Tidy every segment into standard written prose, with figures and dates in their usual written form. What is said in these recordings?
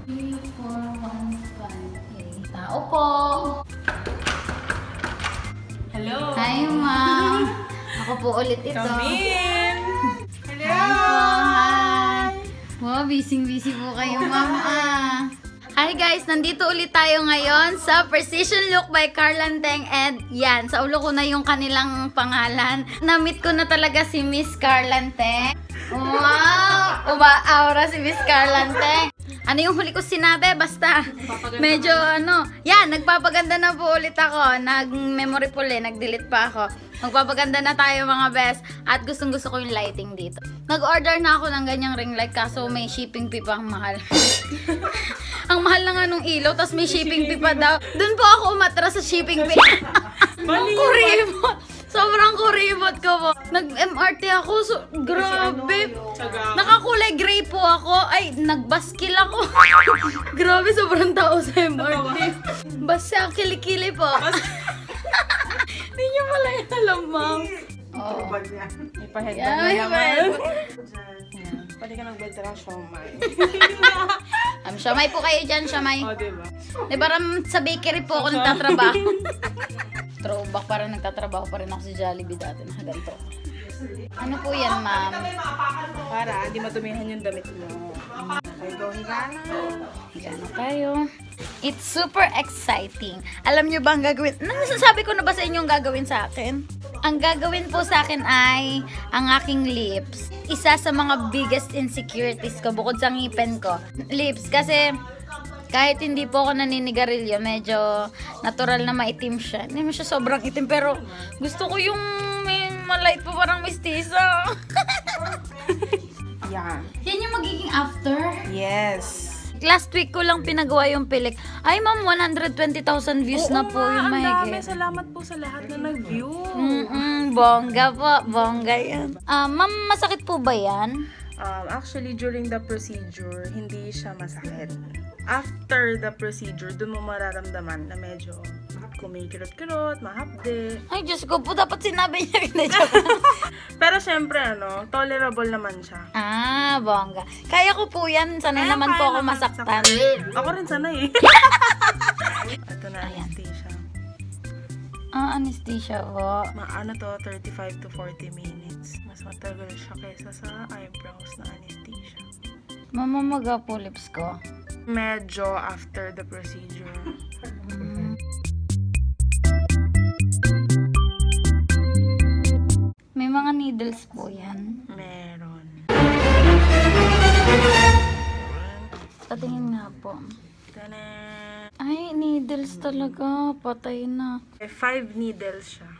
3415. Tao po. Hello. Hi, ma'am. Ako po ulit ito. Come in. Hello. Hi po. Hi. Wow, busy-busy po kayo, ma'am. Hi guys, nandito ulit tayo ngayon sa Precision Look by Carlanteng, and yan, sa ulo ko na yung kanilang pangalan. Na-meet ko na talaga si Miss Carlanteng. Wow! Uma-aura si Miss Carlanteng. Ano yung huli ko sinabi? Basta, medyo yan, nagpapaganda na po ulit ako. Nag-memory pull nag-delete pa ako. Magpapaganda na tayo mga best. At gustong-gusto ko yung lighting dito. Nag-order na ako ng ganyang ring light kaso may shipping fee pa ang mahal. Ang mahal na nga nung ilaw, tapos may shipping fee pa daw. Doon po ako umatras sa shipping fee. Ang kuribot. Sobrang kuribot ko po. Nag-MRT ako, so, grabe. Nakakulay gray po ako. Ay, nagbaskil ako. Grabe, sobrang tao sa MRT. Basta kilikili po. Hindi niyo pala yung alam, ma'am. Oh. Ipaheadband na naman. Pwede ka nang benta ng siomay. Siomay po kayo dyan, siomay. O, diba? Diba sa bakery po ako nagtatrabaho. Throwback, parang nagtatrabaho pa rin ako sa Jollibee dati na ganito. Ano po yan, ma'am? Para hindi matumihan yung damit mo. Okay, go higana. Higana tayo. It's super exciting. Alam nyo ba ang gagawin? Nasasabi ko na ba sa inyo ang gagawin sa akin? Ang gagawin po sa akin ay ang aking lips. Isa sa mga biggest insecurities ko bukod sa ngipin ko. Lips, kasi kahit hindi po ako naninigarilyo, medyo natural na maitim siya. Hindi mo siya sobrang itim, pero gusto ko yung may malight po parang mistisa. Yan. Yan yung magiging after? Yes. Last week ko lang pinagawa yung pilik. Ay ma'am, 120,000 views na po yung mahigit. Ang dami. Salamat po sa lahat na nag-view. Bongga po. Bongga yan. Ma'am, masakit po ba yan? Actually, during the procedure, hindi siya masakit. After the procedure, dun mo mararamdaman na medyo kumikirot-kirot, mahapde. Ay, Diyos ko po, dapat sinabi niya. Pero syempre, tolerable naman siya. Bongga. Kaya ko po yan. Sanay naman po ako masaktan. Ako rin sanay. Ito na, anesthesia. Anesthesia po. To 35 to 40 minutes. Mas matagal siya kaysa sa eyebrows na anesthesia. Mamamaga po lips ko. Medyo after the procedure. May mga needles po yan. Meron. Patingin nga po. Tada! Ay, needles talaga. Patay na. 5 needles siya.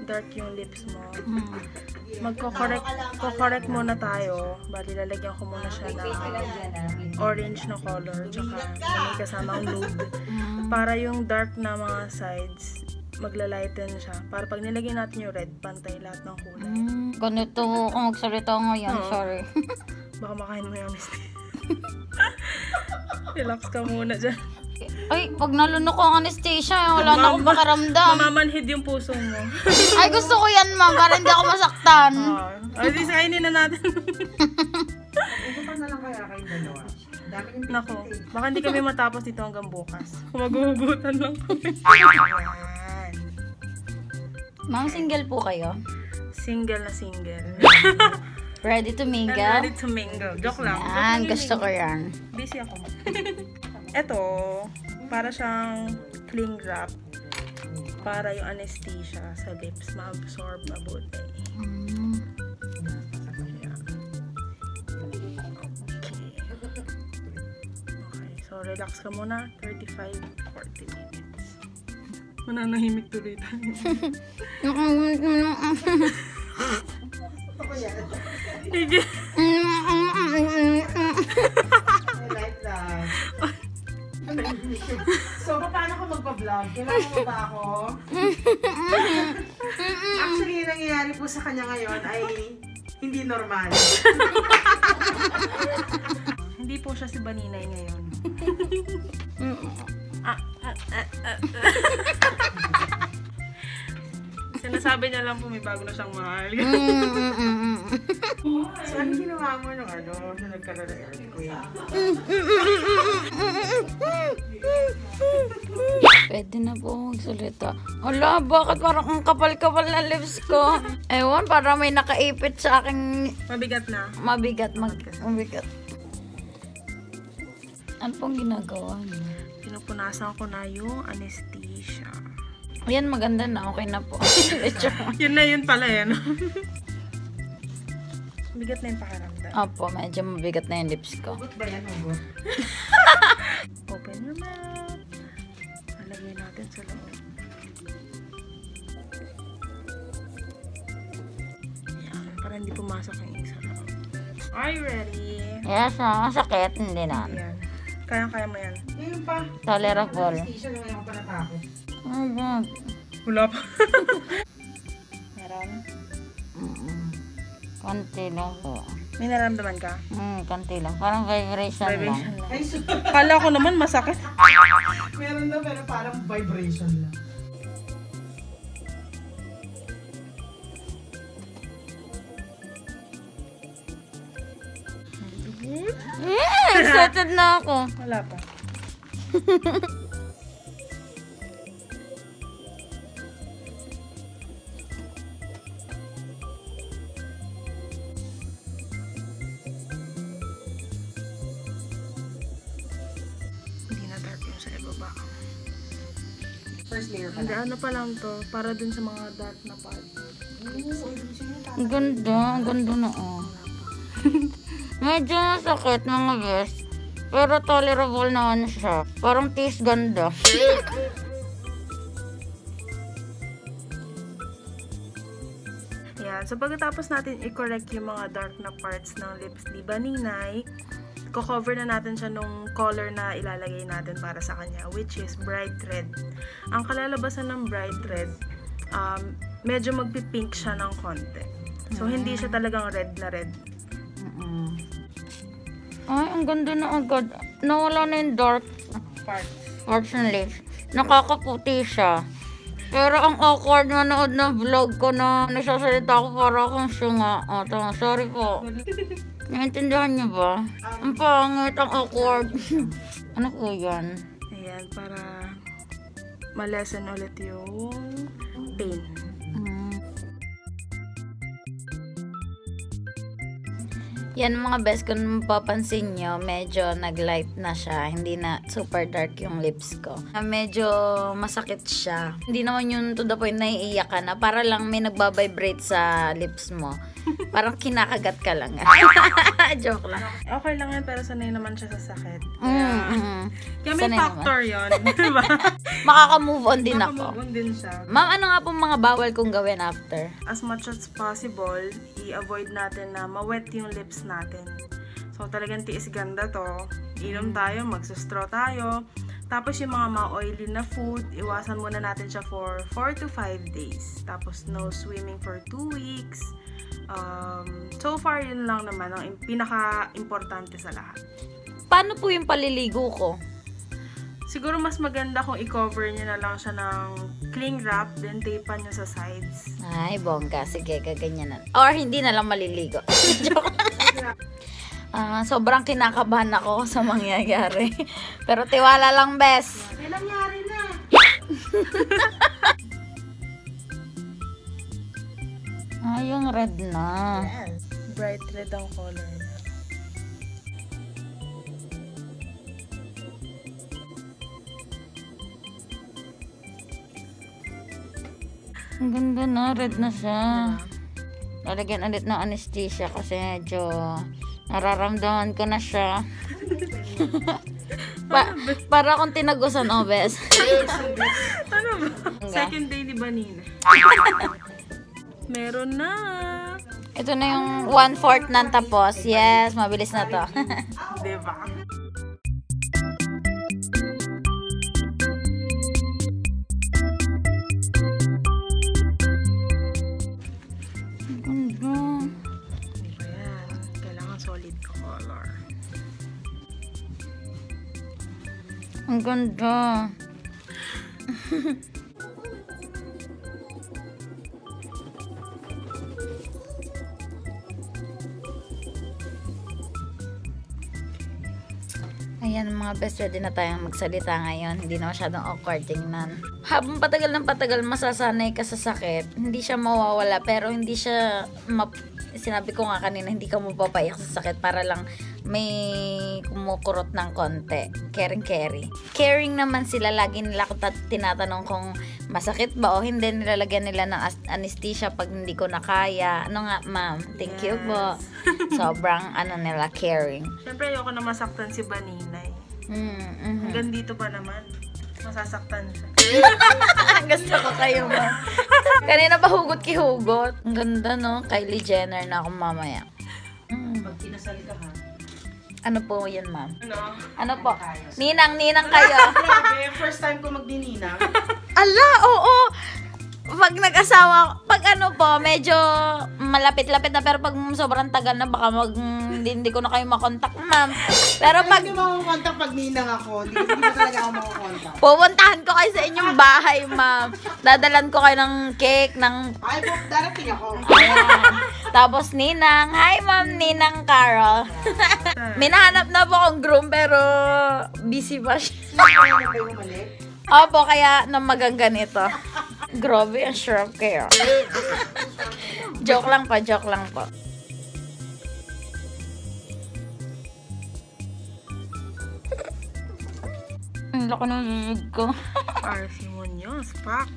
Dark yung lips mo. Magko-correct muna tayo. Bali, lalagyan ko muna siya ng orange na color. Tsaka may kasamang nude. Para yung dark na mga sides, maglalighten siya. Para pag nilagyan natin yung red, pantay lahat ng kulay. Ganito ako magsalita ngayon. Sorry. Baka makain mo yung mistake. Relax ka muna dyan. Ay, pag nalunok ko ang anesthesia, wala na akong makaramdam. Mamamanhid yung puso mo. Ay, gusto ko yan, ma'am. Para hindi ako masaktan. Ay, di kainin na natin. Ugutan na lang kaya kayo dalawa. Nako, baka hindi kami matapos dito hanggang bukas. Mag-uugutan lang kami. Ma'am, single po kayo? Single na single. Ready to mingle? Ready to mingle. Joke lang. Yan, gusto ko yan. Busy ako. Ito, para siyang cling wrap. Para yung anesthesia sa lips ma-absorb mabuti. Okay, so relax ka muna. 35-40 minutes. Mananahimik tuloy tayo. Sige. So, paano ko magpa-vlog? Kailangan mo ba ako? Actually, yung nangyayari po sa kanya ngayon ay hindi normal. Hindi po siya si Baninay ngayon. Sinasabi niya lang po may bago na siyang mahal. So, ano ginawa mo nung nung nagkaroon ng earthquake? Pwede na po magsalita. Hala, bakit parang ang kapal-kapal na lips ko? Ewan, parang may nakaipit sa aking Mabigat na. mabigat. Ano pong ginagawa niyo? Pinupunasan ko na yung anesthesia. Ayan, maganda na. Okay na po. Yun na yun pala yan. Mabigat na yung pakiramdam. Opo, medyo mabigat na yung lips ko. Hugot ba yan, hugot? Open your mouth. Nalagay natin sa loob. Yan, para hindi pumasok yung ink sa loob. Are you ready? Yes, masakit. Hindi na. Yan. Kaya mo yan. Ngayon pa. Tolerable. Station, ngayon ko pa natakot. Oh, God. Wala pa. Meron? Konti lang po. May naramdaman ka? Konti lang. Parang vibration lang. Vibration lang. Ay, so, Kala ko naman masakit. meron na pero parang vibration lang. Excited na ako. Wala pa. Hindi na dark yung sa ibaba. First layer pa Hindi, lang. ano pa lang to. Para dun sa mga dark na part. Ang ganda. Ang ganda na oh. Medyo masakit mga best. Pero tolerable naman siya. Parang taste ganda. Yan. So, pagkatapos natin i-correct yung mga dark na parts ng lips ni Baninay, ko-cover na natin siya nung color na ilalagay natin para sa kanya, which is bright red. Ang kalalabasan ng bright red, medyo magpipink siya ng konti. So, hindi siya talagang red na red. Ay, ang ganda na agad. Nawala na yung dark parts ng lips. Nakakaputi siya. Pero ang awkward manood ng vlog ko na nagsasalita ko para akong syunga. O, tama. Sorry po. Naintindihan niyo ba? Ang pangit, ang awkward. Ano po yan? Ayan, para ma-lessen ulit yung pain. Yan mga best, kung mapapansin nyo, medyo nag-light na siya. Hindi na super dark yung lips ko. Medyo masakit siya. Hindi naman yun to the point na iiyak ka na. Para lang may nagbabibrate sa lips mo. Parang kinakagat ka lang. Joke lang. Okay lang yan, pero sanay naman siya sa sakit. Kaya may Sanay factor yun. Diba? Makaka-move on din ako. Makamove on din siya. Ma'am, ano nga pong mga bawal kong gawin after? As much as possible, i-avoid natin na ma-wet yung lips natin. So, talagang tiis ganda to. Inom tayo, magsustraw tayo. Tapos, yung mga ma-oily na food, iwasan muna natin siya for 4 to 5 days. Tapos, no swimming for 2 weeks. So far, yun lang naman ang pinaka-importante sa lahat. Paano po yung paliligo ko? Siguro mas maganda kung i-cover niyo na lang siya ng cling wrap, then tapean niyo sa sides. Ay, bongga. Sige, gaganyan na. Or hindi na lang maliligo. Joke. Sobrang kinakabahan ako sa mangyayari. Pero tiwala lang, bes. May nangyari na. Yung red na. Yes. Bright red ang color niya. Ang ganda na. Red na siya. Lalagyan ulit ng anesthesia kasi medyo nararamdaman ko na siya. Para akong tinagusan, oh, bes. Ano ba? Second day ni Banina. Meron na. Ito na yung 1/4 na tapos. Yes, mabilis na to. Diba? Ganda. Diba yan? Kailangan solid color. Ang ganda. Ayan mga best, pwede na tayong magsalita ngayon. Hindi na masyadong awkward tingnan. Habang patagal ng patagal, masasanay ka sa sakit. Hindi siya mawawala, pero hindi siya, sinabi ko nga kanina, hindi ka mapapayak sa sakit para lang may kumukurot ng konti. Caring naman sila. Lagi nila ako tinatanong kung masakit ba o hindi. Nilalagyan nila ng anesthesia pag hindi ko na kaya. Ano nga, ma'am? Thank you po. Sobrang nila, caring. Siyempre, ayoko na masaktan si Baninay. Hanggang dito pa naman. Masasaktan siya. Gusto ko kayo, ma'am. Kanina pa hugot. Ang ganda, no? Kylie Jenner na ako mamaya. Pag kinasal ka ha. Ano po yan, ma'am? Ano? Ano po? Ninang kayo. Grabe, first time ko magdininang. Ala, oo. Pag nag-asawa, pag medyo malapit-lapit na, pero pag sobrang tagal na, baka hindi ko na kayo makontak, ma'am. Pero pag Hindi mo makukontak pag ninang ako. Hindi mo talaga ako makukontak. pupuntahan ko kayo sa inyong bahay, ma'am. Dadalan ko kayo ng cake, ng Ay, po, darating ako. ayan. Tapos Ninang, hi ma'am, Ninang Carol. Minahanap na po akong groom, pero busy pa siya. Ano ba yung mali? Opo, kaya namagang ganito. Grabe, ang sure kayo. Joke lang po. Ang laki ng bibig ko. Parsimonious, pak.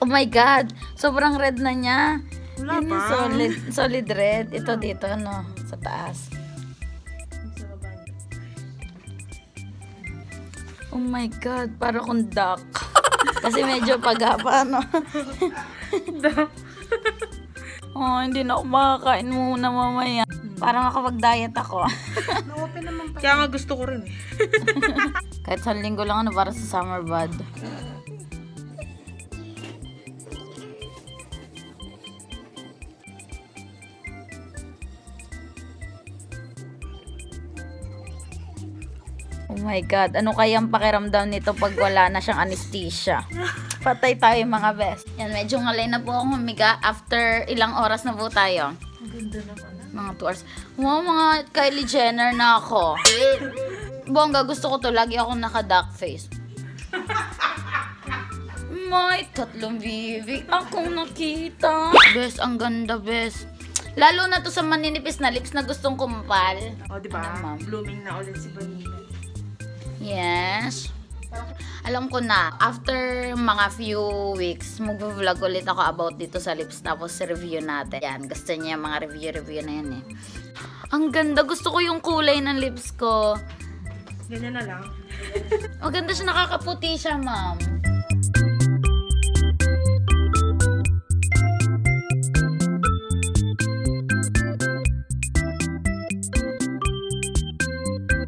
Oh my God! Sobrang red na niya. Wala Yun pa. yung solid red. Ito dito, sa taas. Oh my God, para kung duck. Kasi medyo pagapa, no? Oh, hindi na ako makakain muna mamaya. Para makapag-diet ako. Na-open naman pa. Kaya nga gusto ko rin eh. Kahit sa linggo lang, para sa summer bod. Oh my God, ano kayang pakiramdam nito pag wala na siyang anesthesia? Patay tayo mga best. Yan, medyo ngalay na po akong humiga. After ilang oras na po tayo. Ang ganda naman. Mga 2 hours. Wow, mga Kylie Jenner na ako. Bongga, gusto ko to. Lagi ako naka-duck face. May 3 bibig akong nakita. Best, ang ganda, best. Lalo na to sa maninipis na lips na gustong kumpal. O, diba? Ano, ma'am? Blooming na ulit si Banina. Yes. Alam ko na, after mga few weeks, mag-vlog ulit ako about dito sa lips, tapos review natin. Yan, gusto niya yung mga review na yan eh. Ang ganda, gusto ko yung kulay ng lips ko. Ganyan na lang. Ang ganda siya, nakakaputi siya, ma'am.